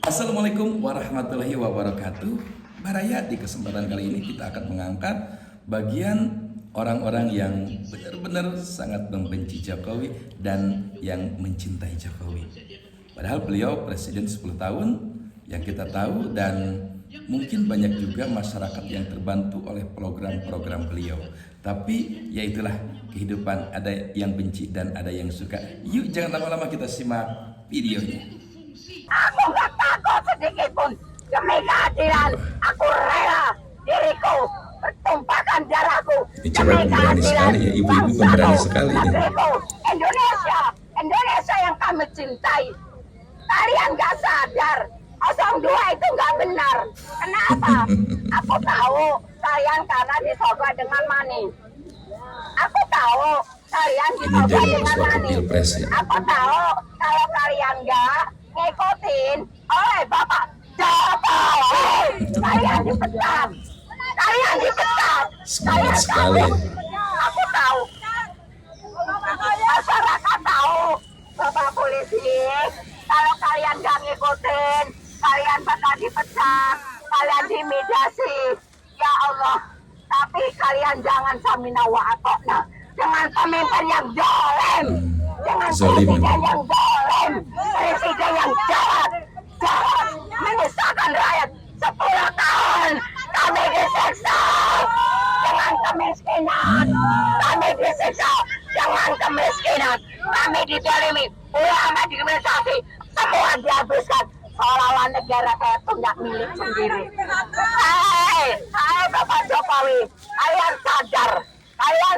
Assalamualaikum warahmatullahi wabarakatuh. Baraya, di kesempatan kali ini kita akan mengangkat bagian orang-orang yang benar-benar sangat membenci Jokowi dan yang mencintai Jokowi. Padahal beliau presiden 10 tahun yang kita tahu, dan mungkin banyak juga masyarakat yang terbantu oleh program-program beliau. Tapi ya itulah kehidupan, ada yang benci dan ada yang suka. Yuk jangan lama-lama, kita simak videonya. Aku gak takut sedikit pun demi keadilan. Aku rela diriku bertumpahkan darahku. Ini cewek pemberani sekali ya, ibu-ibu pemberani sekali ya. Indonesia yang kami cintai. Kalian gak sadar 02 itu gak benar. Kenapa? Aku tahu kalian karena disogok dengan money. Aku tahu kalian disogok dengan money. Ya. Aku tahu kalau kalian gak ngikutin oleh Bapak Jokowi, kalian dipecat. Kalian dipecat. Semangat sekali. Aku tahu. Masyarakat tahu, Bapak polisi, kalau kalian gak ngikutin, kalian bakal dipecat, kalian dimidasi. Ya Allah, tapi kalian jangan samina wa atokna dengan pemimpin yang zalim, dengan presiden yang zalim, presiden yang jahat menyisakan rakyat 10 tahun. Kami disiksa dengan kemiskinan, kami disiksa dengan kemiskinan, kami didolimi, ulama dikriminalisasi, semua dihabiskan seolah-olah negara kayak punya milik sendiri. Hai Bapak Jokowi, kalian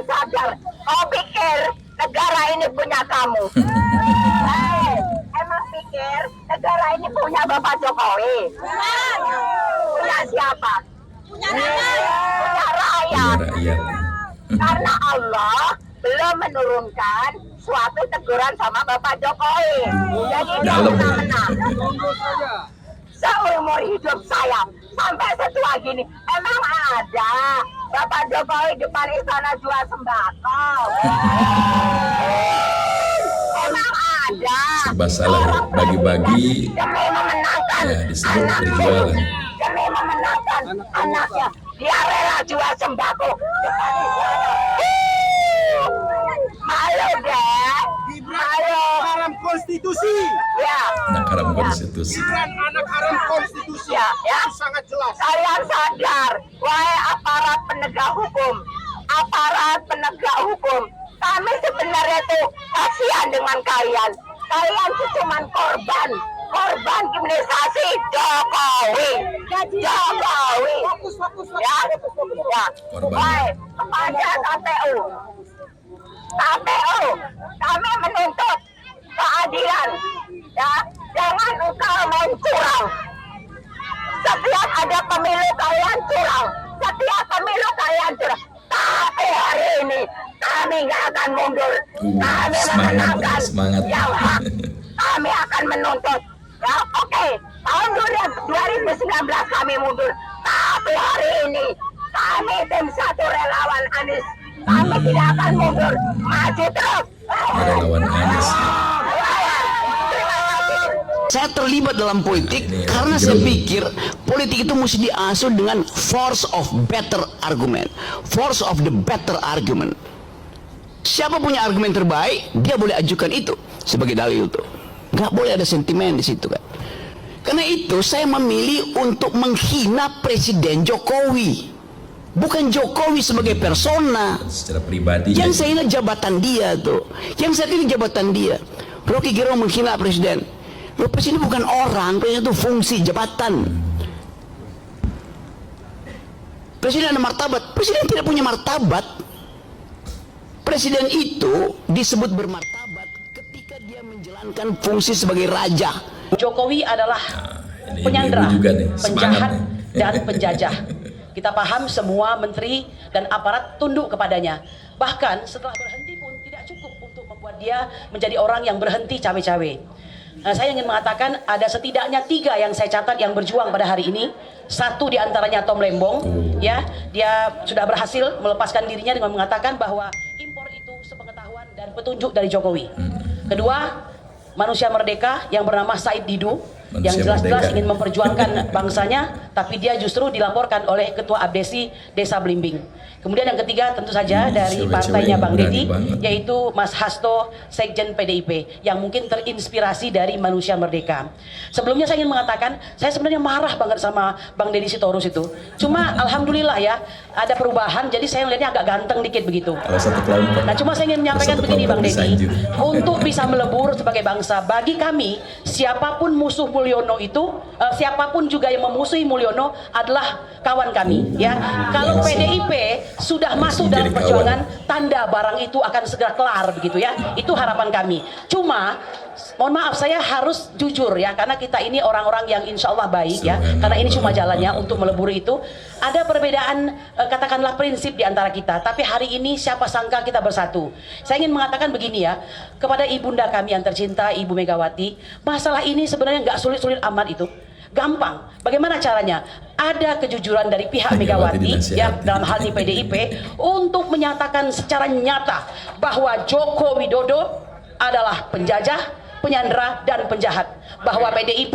sadar, kau pikir negara ini punya kamu? Emang pikir negara ini punya Bapak Jokowi? Punya siapa? Punya rakyat. Karena Allah belum menurunkan suatu teguran sama Bapak Jokowi. Jadi dia menang. Seumur hidup saya sampai setua gini, emang ada Bapak Jokowi depan istana jual sembako? Emang ada? Serba salah, bagi-bagi demi memenangkan ya disebut berjualan. Demi memenangkan anaknya, dia rela jual sembako depan istana. Malu deh, malu. Haram konstitusi. Ya. Anak haram konstitusi. Anak haram konstitusi. Ya. Itu sangat jelas. Kalian sadar, wahai aparat penegak hukum, kami sebenarnya itu kasihan dengan kalian. Kalian itu cuma korban kriminalisasi Jokowi. Ya. Wahai kepada KPU, kami menuntut keadilan. Ya, jangan engkau main curang. Setiap ada pemilu kalian curang. Tapi hari ini kami nggak akan mundur. Kami memenangkan yang hak. Kami akan menuntut. Ya, oke. Tahun 2019 kami mundur. Tapi hari ini kami tim satu relawan Anies. Kami tidak akan mundur. Maju terus. Relawan Anies. Saya terlibat dalam politik karena saya pikir politik itu mesti diasuh dengan force of better argument, force of the better argument. Siapa punya argumen terbaik, dia boleh ajukan itu sebagai dalil itu. Nggak boleh ada sentimen di situ kan. Karena itu saya memilih untuk menghina Presiden Jokowi, bukan Jokowi sebagai persona. Secara pribadi. Yang saya hina jabatan dia tuh, yang saya pilih jabatan dia. Rocky Gerung menghina presiden. Loh, presiden bukan orang, presiden itu fungsi jabatan. Presiden ada martabat, presiden tidak punya martabat. Presiden itu disebut bermartabat ketika dia menjalankan fungsi sebagai raja. Jokowi adalah ini penyandera, juga nih, penjahat, nih. dan penjajah. Kita paham semua menteri dan aparat tunduk kepadanya. Bahkan setelah berhenti pun tidak cukup untuk membuat dia menjadi orang yang berhenti cawe-cawe. Nah, saya ingin mengatakan ada setidaknya 3 yang saya catat yang berjuang pada hari ini. Satu diantaranya Tom Lembong, ya, dia sudah berhasil melepaskan dirinya dengan mengatakan bahwa impor itu sepengetahuan dan petunjuk dari Jokowi. Kedua, manusia merdeka yang bernama Said Didu, yang Manusia jelas-jelas merdeka. ingin memperjuangkan bangsanya, tapi dia justru dilaporkan oleh Ketua Abdesi Desa Blimbing. Kemudian yang ketiga tentu saja dari cewek-cewek partainya yang Bang berani Dedi, banget. yaitu Mas Hasto, Sekjen PDIP, yang mungkin terinspirasi dari Manusia Merdeka. Sebelumnya saya ingin mengatakan, saya sebenarnya marah banget sama Bang Deddy Sitorus itu. Cuma alhamdulillah ya, ada perubahan, jadi saya melihatnya agak ganteng dikit begitu. Kalau satu kelompok. Nah, cuma saya ingin menyampaikan Satu begini kelompok Bang Deddy, disanjung. untuk bisa melebur sebagai bangsa, bagi kami siapapun musuh Mulyono itu, siapapun juga yang memusuhi Mulyono adalah kawan kami, ya. Kalau PDIP sudah masuk dalam jadi kawan. perjuangan, tanda barang itu akan segera kelar begitu ya. Itu harapan kami. Cuma mohon maaf, saya harus jujur ya, karena kita ini orang-orang yang insya Allah baik ya, karena ini cuma jalannya untuk melebur itu. Ada perbedaan katakanlah prinsip di antara kita, tapi hari ini siapa sangka kita bersatu. Saya ingin mengatakan begini ya, kepada ibunda kami yang tercinta Ibu Megawati, masalah ini sebenarnya nggak sulit-sulit amat itu. Gampang. Bagaimana caranya? Ada kejujuran dari pihak Megawati ya, dalam hal ini PDIP, untuk menyatakan secara nyata bahwa Joko Widodo adalah penjajah, penyandera, dan penjahat. Bahwa PDIP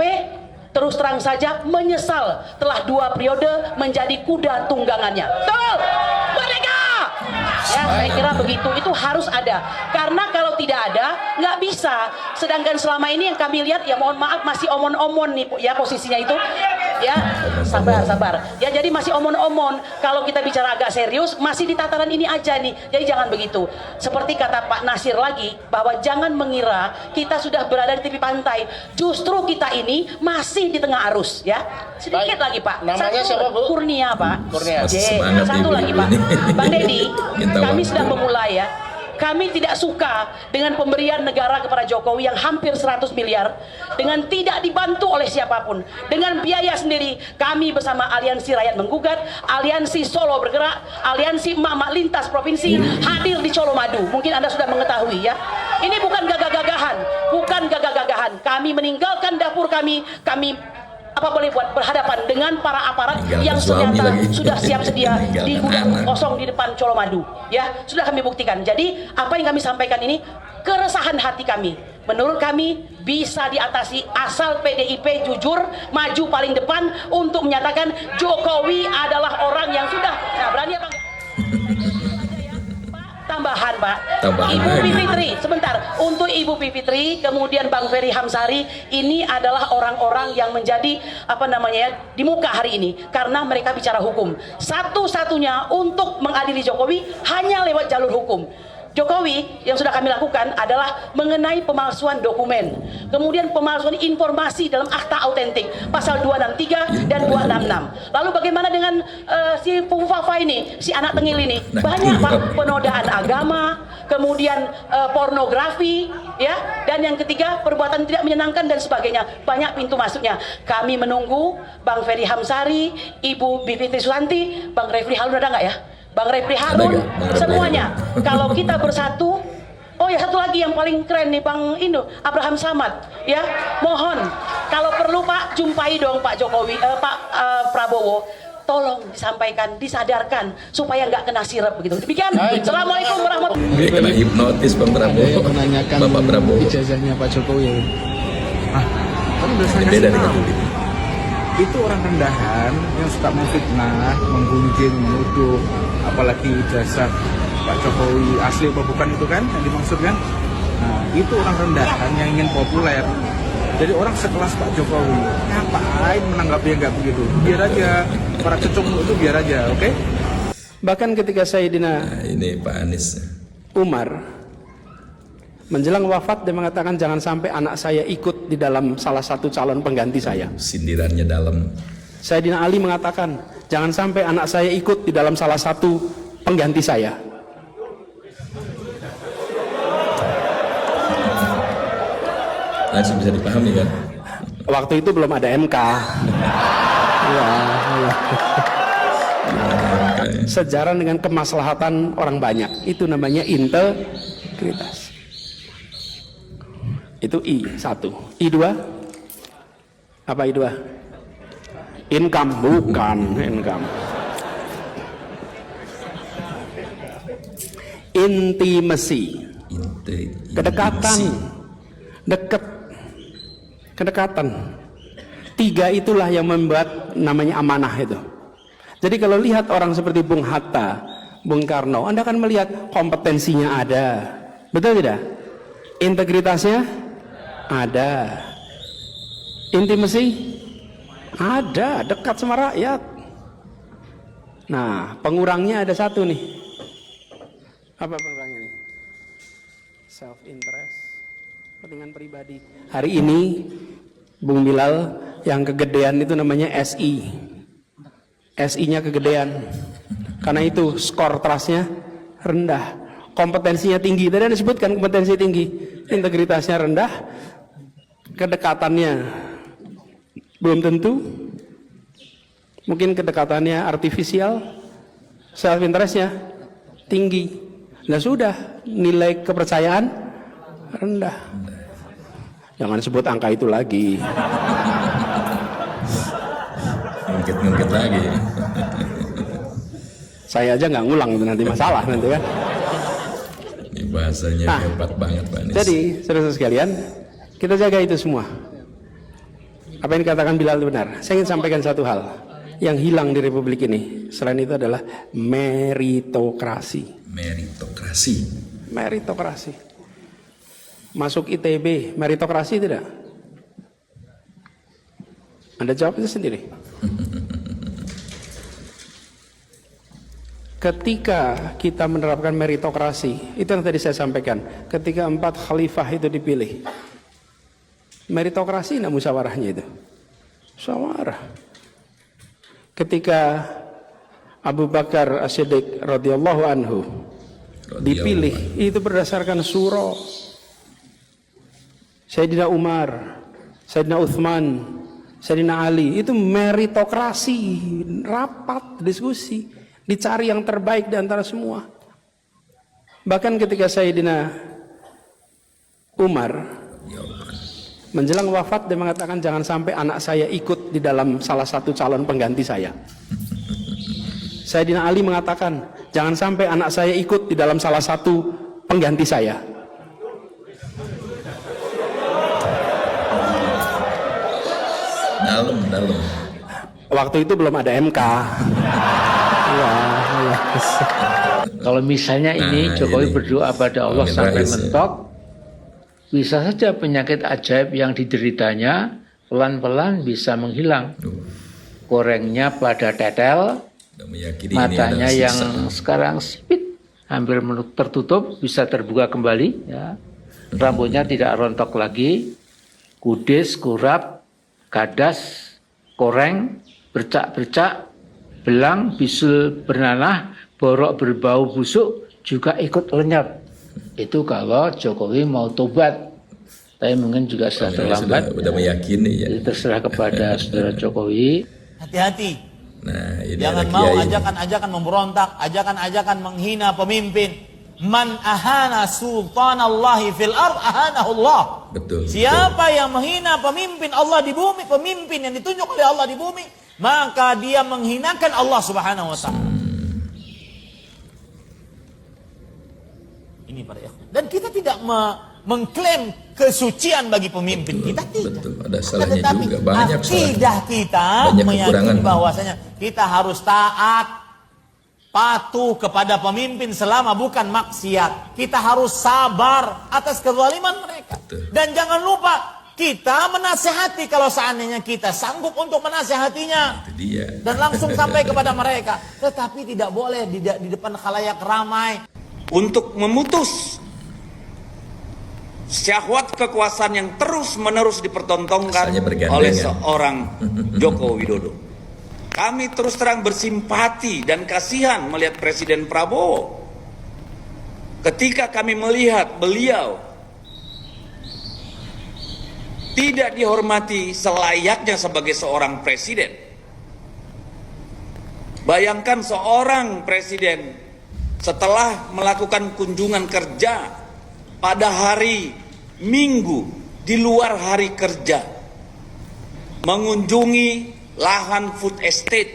terus terang saja menyesal telah 2 periode menjadi kuda tunggangannya. Betul! Merdeka! Ya, saya kira begitu. Itu harus ada. Karena kalau tidak ada, nggak bisa. Sedangkan selama ini yang kami lihat, ya mohon maaf, masih omon-omon nih ya posisinya itu. Ya, sabar. Ya, jadi masih omon-omon. Kalau kita bicara agak serius, masih di tataran ini aja nih. Jadi jangan begitu. Seperti kata Pak Nasir lagi, bahwa jangan mengira kita sudah berada di tepi pantai. Justru kita ini masih di tengah arus, ya. Sedikit Baik. lagi, Pak. Namanya siapa, Bu? Kurnia, Pak. Kurnia. Masih Oke, semangat satu ibu lagi, ini. Pak. Bang Deddy, Minta kami waktu. sedang memulai ya. Kami tidak suka dengan pemberian negara kepada Jokowi yang hampir 100 miliar dengan tidak dibantu oleh siapapun. Dengan biaya sendiri, kami bersama Aliansi Rakyat Menggugat, Aliansi Solo Bergerak, Aliansi Emak-Emak Lintas Provinsi hadir di Colomadu. Mungkin Anda sudah mengetahui ya. Ini bukan gagah-gagahan, bukan gagah-gagahan. Kami meninggalkan dapur kami apa boleh buat berhadapan dengan para aparat Meninggalkan yang suami ternyata lagi. sudah siap sedia di Meninggalkan gudang anak. kosong di depan Colomadu. Ya, sudah kami buktikan. Jadi, apa yang kami sampaikan ini keresahan hati kami. Menurut kami bisa diatasi asal PDIP jujur maju paling depan untuk menyatakan Jokowi adalah orang yang sudah. Nah, berani apa enggak? Tambahan, Pak. Tambahan Ibu lagi. Fitri, sebentar. Untuk Ibu Fitri, kemudian Bang Ferry Hamsari, ini adalah orang-orang yang menjadi apa namanya ya, di muka hari ini karena mereka bicara hukum. Satu-satunya untuk mengadili Jokowi hanya lewat jalur hukum. Jokowi yang sudah kami lakukan adalah mengenai pemalsuan dokumen, kemudian pemalsuan informasi dalam akta autentik pasal 263 dan 266. Lalu bagaimana dengan si Fufafa ini, si anak tengil ini? Banyak Pak, penodaan agama, kemudian pornografi, ya, dan yang ketiga perbuatan tidak menyenangkan dan sebagainya. Banyak pintu masuknya. Kami menunggu Bang Ferry Hamsari, Ibu Bivitri Susanti, Bang Refli Harun ada nggak ya? Bang Refli Harun, Ada nggak? Bang Refli semuanya. Harun. Kalau kita bersatu, oh ya satu lagi yang paling keren nih Bang Indo, Abraham Samad, ya. Mohon kalau perlu Pak jumpai dong Pak Jokowi, Pak Prabowo. Tolong disampaikan, disadarkan supaya nggak kena sirep begitu. Demikian. Assalamualaikum warahmatullahi Dia kena hipnotis Bang Prabowo. Menanyakan Bapak Prabowo. ijazahnya Pak Jokowi ya. Kan udah saya Beda kasih dengan tahu. dulu. Itu orang rendahan yang suka memfitnah, menggunjing, menuduh, apalagi ijazah Pak Jokowi asli apa bukan itu kan yang dimaksudkan. Nah, itu orang rendahan yang ingin populer. Jadi orang sekelas Pak Jokowi, ngapain menanggapi yang nggak begitu? Biar aja, para cecung itu biar aja, oke? Bahkan ketika Sayyidina Nah, ini Pak Anies. Umar menjelang wafat, dia mengatakan jangan sampai anak saya ikut di dalam salah satu calon pengganti saya. Sindirannya dalam. Sayyidina Ali mengatakan jangan sampai anak saya ikut di dalam salah satu pengganti saya. Langsung bisa dipahami kan? Waktu itu belum ada MK. Ya, ya. Sejalan dengan kemaslahatan orang banyak, itu namanya integritas. Itu I1. I2 apa I2? Income, bukan income. Intimacy, kedekatan, dekat, kedekatan. Tiga itulah yang membuat namanya amanah itu. Jadi kalau lihat orang seperti Bung Hatta, Bung Karno, Anda akan melihat kompetensinya ada, betul tidak? Integritasnya ada, intimasi ada, dekat sama rakyat. Nah, pengurangnya ada satu nih. Apa pengurangnya nih? Self interest, kepentingan pribadi. Hari ini Bung Bilal, yang kegedean itu namanya SI. SI-nya kegedean. Karena itu skor trustnya rendah. Kompetensinya tinggi. Tadi Anda sebutkan kompetensi tinggi. Integritasnya rendah. Kedekatannya belum tentu. Mungkin kedekatannya artifisial. Self interestnya tinggi. Nah sudah, nilai kepercayaan rendah. Jangan sebut angka itu lagi. Ngungkit-ngungkit lagi. Saya aja nggak ngulang itu, nanti masalah nanti kan. Ini bahasanya hebat banget Pak Anies. Jadi saudara sekalian, kita jaga itu semua. Apa yang dikatakan Bilal itu benar. Saya ingin sampaikan satu hal yang hilang di Republik ini. Selain itu adalah meritokrasi. Meritokrasi. Meritokrasi. Masuk ITB, meritokrasi tidak? Anda jawab itu sendiri. Ketika kita menerapkan meritokrasi, itu yang tadi saya sampaikan. Ketika 4 khalifah itu dipilih, meritokrasi tidak musyawarahnya itu. Musyawarah. Ketika Abu Bakar As-Siddiq radhiyallahu anhu dipilih, itu berdasarkan surah. Sayyidina Umar, Sayyidina Uthman, Sayyidina Ali, itu meritokrasi, rapat, diskusi, dicari yang terbaik di antara semua. Bahkan ketika Sayyidina Umar menjelang wafat, dia mengatakan jangan sampai anak saya ikut di dalam salah satu calon pengganti saya. Sayyidina Ali mengatakan jangan sampai anak saya ikut di dalam salah satu pengganti saya. Dalam. Waktu itu belum ada MK. Kalau misalnya ini Jokowi berdoa pada Allah sampai mentok, bisa saja penyakit ajaib yang dideritanya pelan-pelan bisa menghilang. Korengnya pada tetel, matanya yang sekarang sipit, hampir tertutup, bisa terbuka kembali. Ya. Rambutnya tidak rontok lagi, kudis, kurap, kadas, koreng, bercak-bercak, belang, bisul bernanah, borok berbau busuk juga ikut lenyap. Itu kalau Jokowi mau tobat. Tapi mungkin juga sudah terlambat. Sudah meyakini ya. Itu terserah kepada saudara Jokowi. Hati-hati. Nah, ini jangan mau ajakan-ajakan memberontak, ajakan-ajakan menghina pemimpin. Man ahana sultanallahi fil ard ahanahullah. Betul. Siapa yang menghina pemimpin Allah di bumi, pemimpin yang ditunjuk oleh Allah di bumi, maka dia menghinakan Allah Subhanahu wa taala. Ini para ikhwan. Dan kita tidak mengklaim kesucian bagi pemimpin. Kita tidak. Betul, ada salahnya juga. Banyak akidah kita meyakini bahwasanya kita harus taat, patuh kepada pemimpin selama bukan maksiat. Kita harus sabar atas kezaliman mereka. Betul. Dan jangan lupa kita menasehati kalau seandainya kita sanggup untuk menasehatinya. Itu dia. Dan langsung sampai kepada mereka. Tetapi tidak boleh di depan khalayak ramai. Untuk memutus syahwat kekuasaan yang terus-menerus dipertontonkan oleh seorang Joko Widodo. Kami terus terang bersimpati dan kasihan melihat Presiden Prabowo. Ketika kami melihat beliau tidak dihormati selayaknya sebagai seorang presiden. Bayangkan seorang presiden setelah melakukan kunjungan kerja pada hari Minggu di luar hari kerja, mengunjungi lahan food estate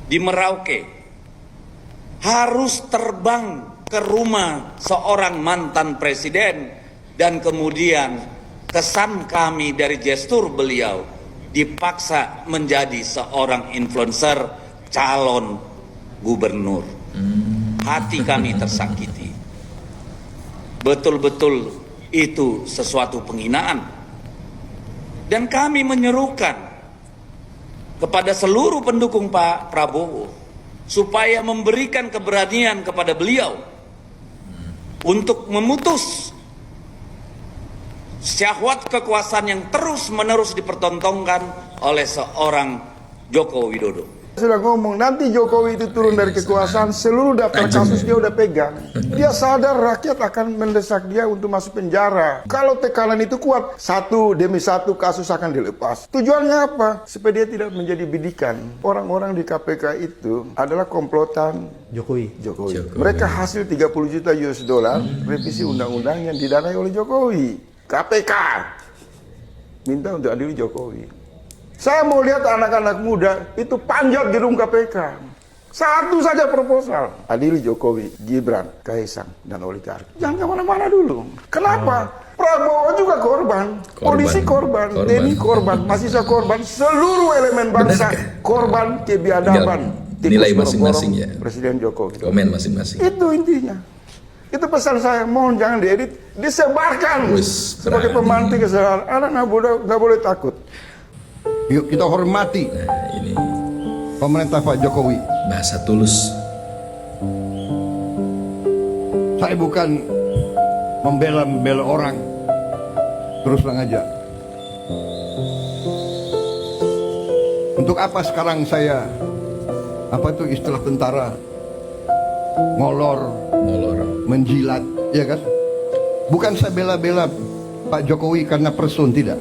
di Merauke, harus terbang ke rumah seorang mantan presiden dan kemudian kesan kami dari gestur beliau dipaksa menjadi seorang influencer calon gubernur. Hati kami tersakiti. Betul-betul itu sesuatu penghinaan. Dan kami menyerukan kepada seluruh pendukung Pak Prabowo supaya memberikan keberanian kepada beliau untuk memutus syahwat kekuasaan yang terus-menerus dipertontonkan oleh seorang Joko Widodo. Sudah ngomong, nanti Jokowi itu turun dari kekuasaan, seluruh daftar kasus dia udah pegang. Dia sadar rakyat akan mendesak dia untuk masuk penjara. Kalau tekanan itu kuat, satu demi satu kasus akan dilepas. Tujuannya apa? Supaya dia tidak menjadi bidikan. Orang-orang di KPK itu adalah komplotan Jokowi. Mereka hasil 30 juta US dollar revisi undang-undang yang didanai oleh Jokowi. KPK minta untuk adili Jokowi. Saya mau lihat anak-anak muda itu panjat gedung KPK. Satu saja proposal. Adili Jokowi, Gibran, Kaisang, dan oligarki. Jangan kemana-mana dulu. Kenapa? Prabowo juga korban. Polisi korban. TNI korban. Mahasiswa korban. Seluruh elemen bangsa korban kebiadaban. Nilai masing-masing ya. Presiden Jokowi. Komen masing-masing. Itu intinya. Itu pesan saya. Mohon jangan diedit. Disebarkan. Sebagai pemantik kesalahan. Anak nggak boleh takut. Yuk kita hormati ini pemerintah Pak Jokowi. bahasa tulus. Saya bukan membela orang, terus terang aja. Untuk apa sekarang saya, apa itu istilah tentara, ngolor, menjilat, ya kan? Bukan saya bela-bela Pak Jokowi karena person, tidak.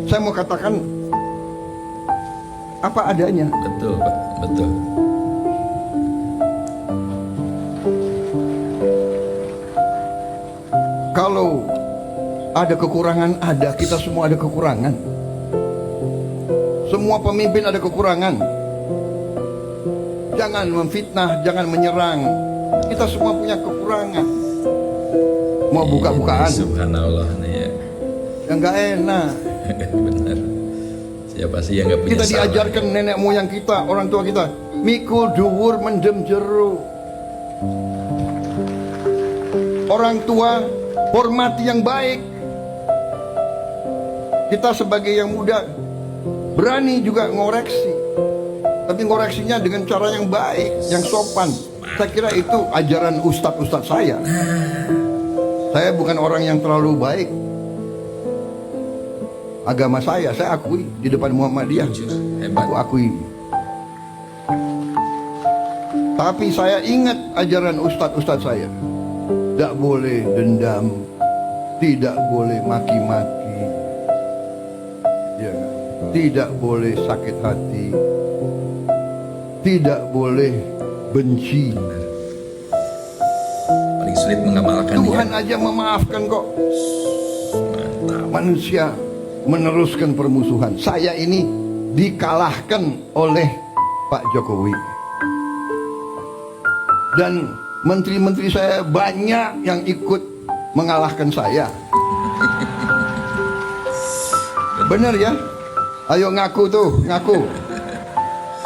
Saya mau katakan apa adanya. Betul Pak, betul. Kalau ada kekurangan, ada, kita semua ada kekurangan. Semua pemimpin ada kekurangan. Jangan memfitnah, jangan menyerang. Kita semua punya kekurangan. Mau buka-bukaan. Subhanallah nih ya. Yang nggak enak. Benar. Siapa sih yang nggak punya Kita salah? diajarkan nenek moyang kita, orang tua kita, mikul dhuwur mendem jero. Orang tua hormati yang baik. Kita sebagai yang muda berani juga ngoreksi, tapi ngoreksinya dengan cara yang baik, yang sopan. Saya kira itu ajaran ustadz-ustadz saya. Saya bukan orang yang terlalu baik. Agama saya akui di depan Muhammadiyah. Aku akui. Tapi saya ingat ajaran ustadz-ustadz saya. Tidak boleh dendam, tidak boleh maki-maki, ya, tidak boleh sakit hati, tidak boleh benci. Paling sulit mengamalkan. Tuhan aja memaafkan kok. Manusia meneruskan permusuhan. Saya ini dikalahkan oleh Pak Jokowi. Dan menteri-menteri saya banyak yang ikut mengalahkan saya. Benar ya? Ayo ngaku tuh, ngaku.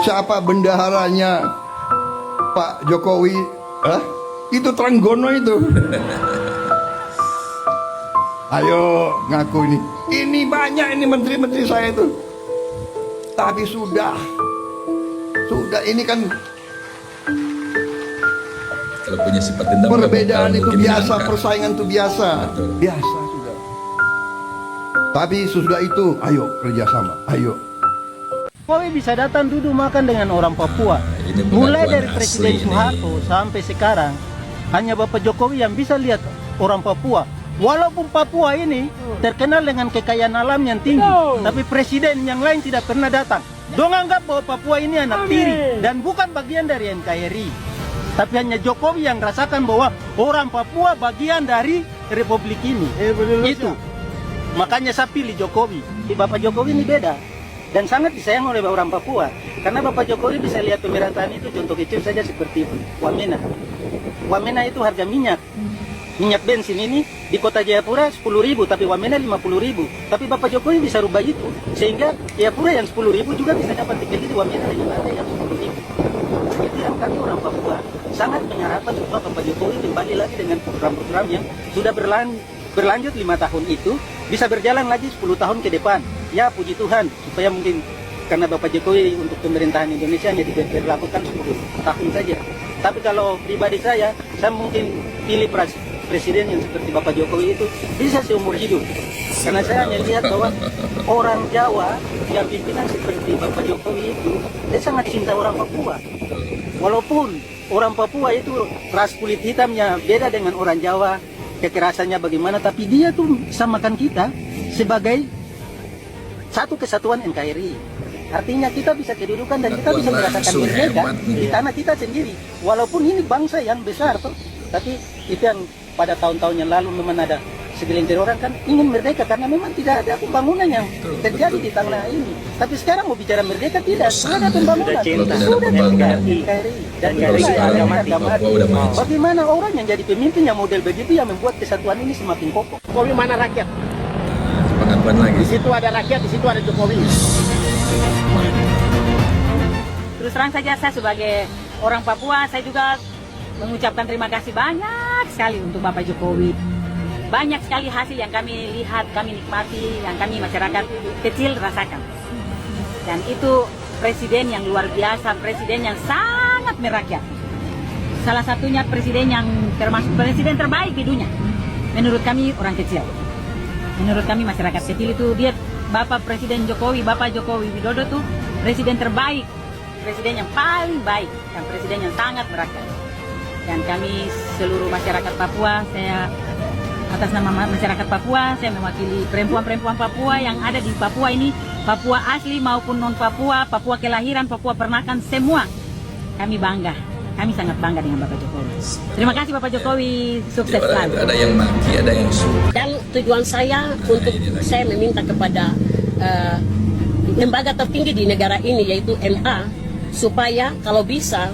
Siapa bendaharanya Pak Jokowi? Itu Trenggono itu. Ayo ngaku ini. Ini banyak ini menteri-menteri saya itu. Tapi sudah ini kan kalau punya sifat dendam, perbedaan itu biasa, diangkat. persaingan itu biasa. Betul. Biasa sudah. Tapi sudah itu, ayo kerjasama, ayo. Jokowi bisa datang duduk makan dengan orang Papua. Mulai dari Presiden Soeharto sampai sekarang, hanya Bapak Jokowi yang bisa lihat orang Papua. Walaupun Papua ini terkenal dengan kekayaan alam yang tinggi, tapi presiden yang lain tidak pernah datang. Dong anggap bahwa Papua ini anak tiri dan bukan bagian dari NKRI. Tapi hanya Jokowi yang rasakan bahwa orang Papua bagian dari Republik ini. Itu. Makanya saya pilih Jokowi. Bapak Jokowi ini beda. Dan sangat disayang oleh orang Papua. Karena Bapak Jokowi bisa lihat pemerataan itu, contoh kecil saja seperti Wamena. Wamena itu harga minyak minyak bensin ini di kota Jayapura 10.000 tapi Wamena 50.000. Tapi Bapak Jokowi bisa rubah itu sehingga Jayapura yang 10.000 juga bisa dapat tiket di Wamena juga ada yang 10.000. Itu yang kami orang Papua sangat mengharapkan supaya Bapak Jokowi kembali lagi dengan program-program yang sudah berlanjut 5 tahun itu bisa berjalan lagi 10 tahun ke depan. Ya puji Tuhan supaya mungkin karena Bapak Jokowi untuk pemerintahan Indonesia hanya diberlakukan 10 tahun saja. Tapi kalau pribadi saya mungkin pilih presiden yang seperti Bapak Jokowi itu bisa seumur hidup. Karena saya hanya lihat bahwa orang Jawa yang pimpinan seperti Bapak Jokowi itu dia sangat cinta orang Papua. Walaupun orang Papua itu ras kulit hitamnya beda dengan orang Jawa, kekerasannya bagaimana, tapi dia tuh samakan kita sebagai satu kesatuan NKRI. Artinya kita bisa kedudukan dan kita bisa merasakan merdeka di tanah kita sendiri. Walaupun ini bangsa yang besar tuh, tapi itu yang pada tahun-tahun yang lalu memang ada segelintir orang kan ingin merdeka karena memang tidak ada pembangunan yang terjadi di tanah ini. Tapi sekarang mau bicara merdeka tidak ada pembangunan. Sudah NKRI dan agama. Bagaimana orang yang jadi pemimpin yang model begitu yang membuat kesatuan ini semakin kokoh? Jokowi mana rakyat? Pengakuan lagi. Di situ ada rakyat, di situ ada Jokowi. Terus terang saja saya sebagai orang Papua, saya juga mengucapkan terima kasih banyak sekali untuk Bapak Jokowi. Banyak sekali hasil yang kami lihat, kami nikmati, yang kami masyarakat kecil rasakan. Dan itu presiden yang luar biasa, presiden yang sangat merakyat. Salah satunya presiden yang termasuk presiden terbaik di dunia. Menurut kami orang kecil. Menurut kami masyarakat kecil itu dia Bapak Presiden Jokowi, Bapak Jokowi Widodo tuh presiden terbaik, presiden yang paling baik, dan presiden yang sangat merakyat. Dan kami seluruh masyarakat Papua, saya atas nama masyarakat Papua, saya mewakili perempuan-perempuan Papua yang ada di Papua ini, Papua asli maupun non Papua, Papua kelahiran, Papua peranakan, semua kami bangga. Kami sangat bangga dengan Bapak Jokowi. Terima kasih Bapak Jokowi, sukses selalu. Ada yang maki, ada yang suka. Dan tujuan saya saya meminta kepada lembaga tertinggi di negara ini yaitu MA supaya kalau bisa,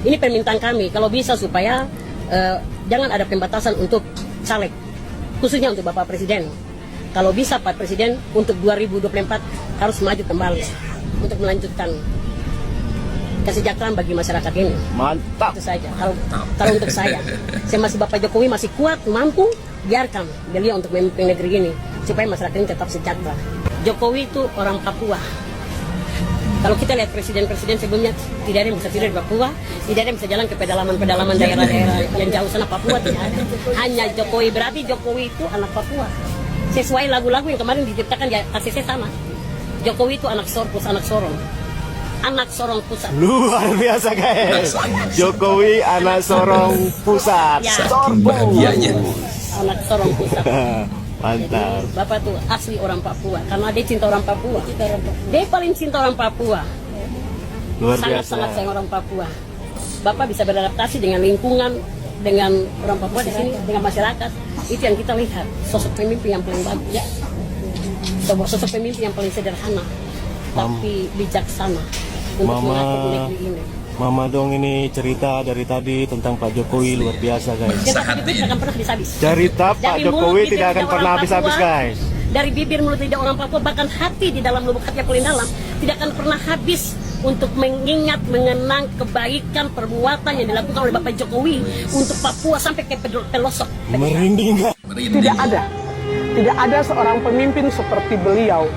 ini permintaan kami, kalau bisa supaya jangan ada pembatasan untuk caleg, khususnya untuk Bapak Presiden. Kalau bisa Pak Presiden untuk 2024 harus maju kembali untuk melanjutkan kesejahteraan bagi masyarakat ini. Mantap. Itu saja. Kalau untuk saya masih Bapak Jokowi masih kuat, mampu, biarkan beliau untuk memimpin negeri ini supaya masyarakat ini tetap sejahtera. Jokowi itu orang Papua. Kalau kita lihat presiden-presiden sebelumnya tidak ada yang bisa tidur di Papua, tidak ada yang bisa jalan ke pedalaman-pedalaman daerah-daerah yang jauh sana Papua tidak ada. Hanya Jokowi, berarti Jokowi itu anak Papua. Sesuai lagu-lagu yang kemarin diciptakan di ACC sama. Jokowi itu anak Sorpus, anak Sorong. Anak Sorong Pusat. Luar biasa guys. Jokowi anak Sorong Pusat. Ya. Saking bahagianya. Anak Sorong Pusat. Mantap. Bapak tuh asli orang Papua karena dia cinta orang Papua. Dia paling cinta orang Papua. Luar biasa. Sangat-sangat sayang orang Papua. Bapak bisa beradaptasi dengan lingkungan, dengan orang Papua di sini, dengan masyarakat. Itu yang kita lihat, sosok pemimpin yang paling bagus. Sosok pemimpin yang paling sederhana, tapi bijaksana untuk mengatur negeri ini. Mama dong ini cerita dari tadi tentang Pak Jokowi luar biasa guys. Cerita tidak akan pernah habis-habis. Cerita Pak Jokowi tidak akan pernah habis-habis guys. Dari bibir mulut lidah orang Papua, bahkan hati di dalam lubuk hati yang paling dalam tidak akan pernah habis untuk mengingat, mengenang kebaikan perbuatan yang dilakukan oleh Bapak Jokowi untuk Papua sampai ke pelosok. Merinding guys. Tidak ada seorang pemimpin seperti beliau.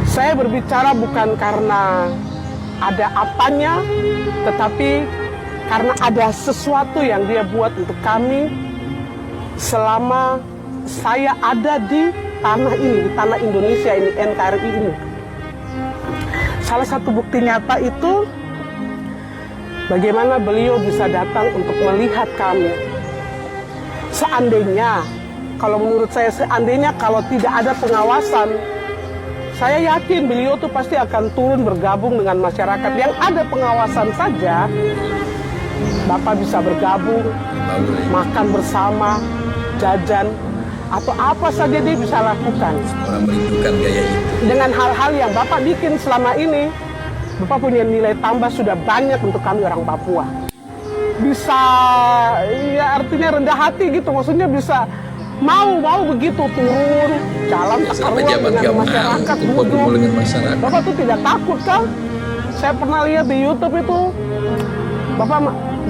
Saya berbicara bukan karena ada apanya, tetapi karena ada sesuatu yang dia buat untuk kami selama saya ada di tanah ini, di tanah Indonesia ini, NKRI ini. Salah satu bukti nyata itu bagaimana beliau bisa datang untuk melihat kami. Seandainya, kalau menurut saya, seandainya kalau tidak ada pengawasan, saya yakin beliau tuh pasti akan turun bergabung dengan masyarakat. Yang ada pengawasan saja, Bapak bisa bergabung, makan bersama, jajan, atau apa saja dia bisa lakukan. Orang merindukan gaya itu. Dengan hal-hal yang Bapak bikin selama ini, Bapak punya nilai tambah sudah banyak untuk kami orang Papua. bisa, ya artinya rendah hati gitu, maksudnya bisa mau begitu turun jalan takarua dengan masyarakat, duduk. Bapak tuh tidak takut kan? Saya pernah lihat di YouTube itu,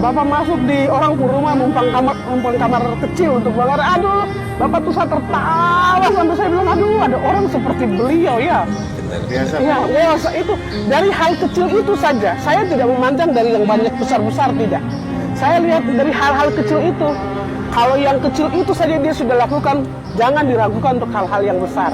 Bapak masuk di orang rumah numpang kamar kecil untuk bangun. Aduh, Bapak tuh saya tertawa sampai saya bilang, aduh, ada orang seperti beliau ya. Ya, itu dari hal kecil itu saja. Saya tidak memandang dari yang banyak besar-besar, tidak. Saya lihat dari hal-hal kecil itu. Kalau yang kecil itu saja dia sudah lakukan, jangan diragukan untuk hal-hal yang besar.